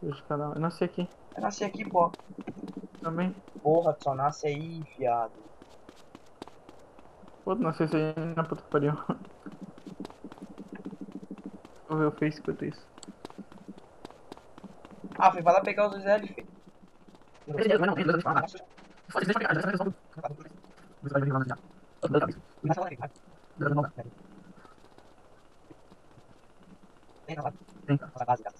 Vejo cada um. Eu nasci aqui Eu nasci aqui, pô. também. Porra, tu só nasce aí, fiado. Pô, nasci aí na puta que pariu. Vou ver o Face enquanto isso. Ah, filho, vai lá pegar os dois L, filho. Começa lá, filho. Tem na nossa base, cara.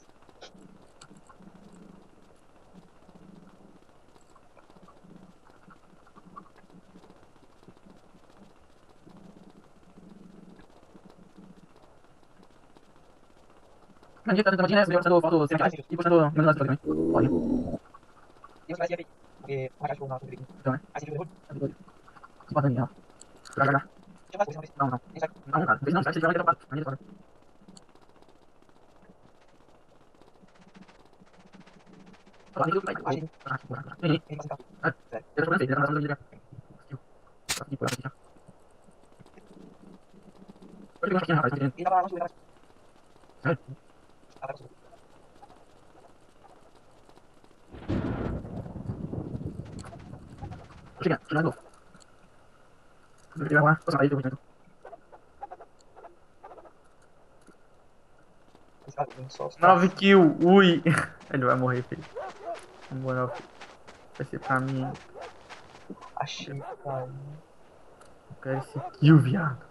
Vai, filho. E você vai ser, porque o cachorro não é perigo. Aí você viu depois? Já faz coisa, não vez. Nem sabe. Achei. Ele passa em carro. Sério. Ele tava lá no sul, ele tava. Ah, tá com sul. Esse cara tem só os 9 traços. kills, ui. Ele vai morrer, filho. Na moral, filho. Vai ser pra mim. Achei, cara. Eu quero esse kill, viado.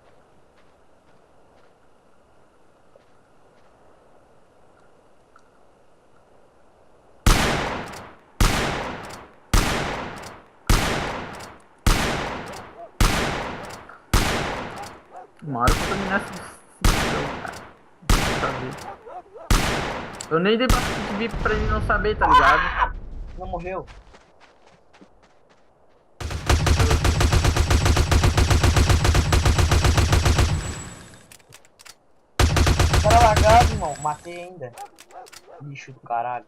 Uma hora eu vou dominar esse jogo, cara. Saber. Eu nem dei bastante de VIP pra ele não saber, tá ligado? Não morreu? Cara lagado, irmão. Matei ainda. Bicho do caralho.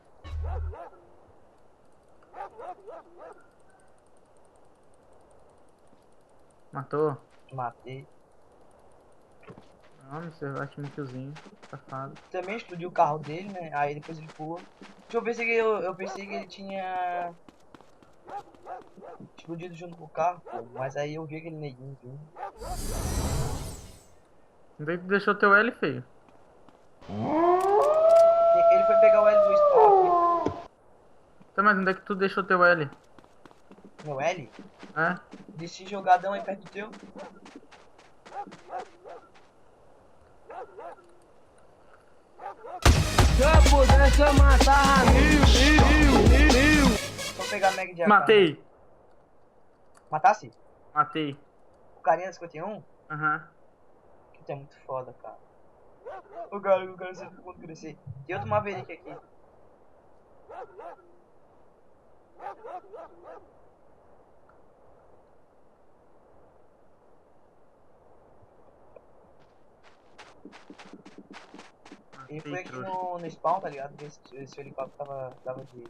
Matou? Matei. Não, você vai um killzinho. Safado. Também explodiu o carro dele, né? Aí depois ele pulou. Eu pensei que ele tinha explodido junto com o carro, pô. Mas aí eu vi aquele neguinho vindo. Onde é que tu deixou teu L, feio? Ele foi pegar o L do spawn aqui. Tá, mas onde é que tu deixou teu L? Meu L? É? Desci jogadão aí perto do teu. Se eu pudesse, eu matava mil. Vou pegar a Mag de AK. Matei! Né? Matasse? Matei. O carinha da 51? Aham. Que é muito foda, cara. O cara sempre quando crescer. Tem outro Maverick aqui. Ele Matei, foi aqui trouxa. no spawn, tá ligado? Ver se o helicóptero tava de.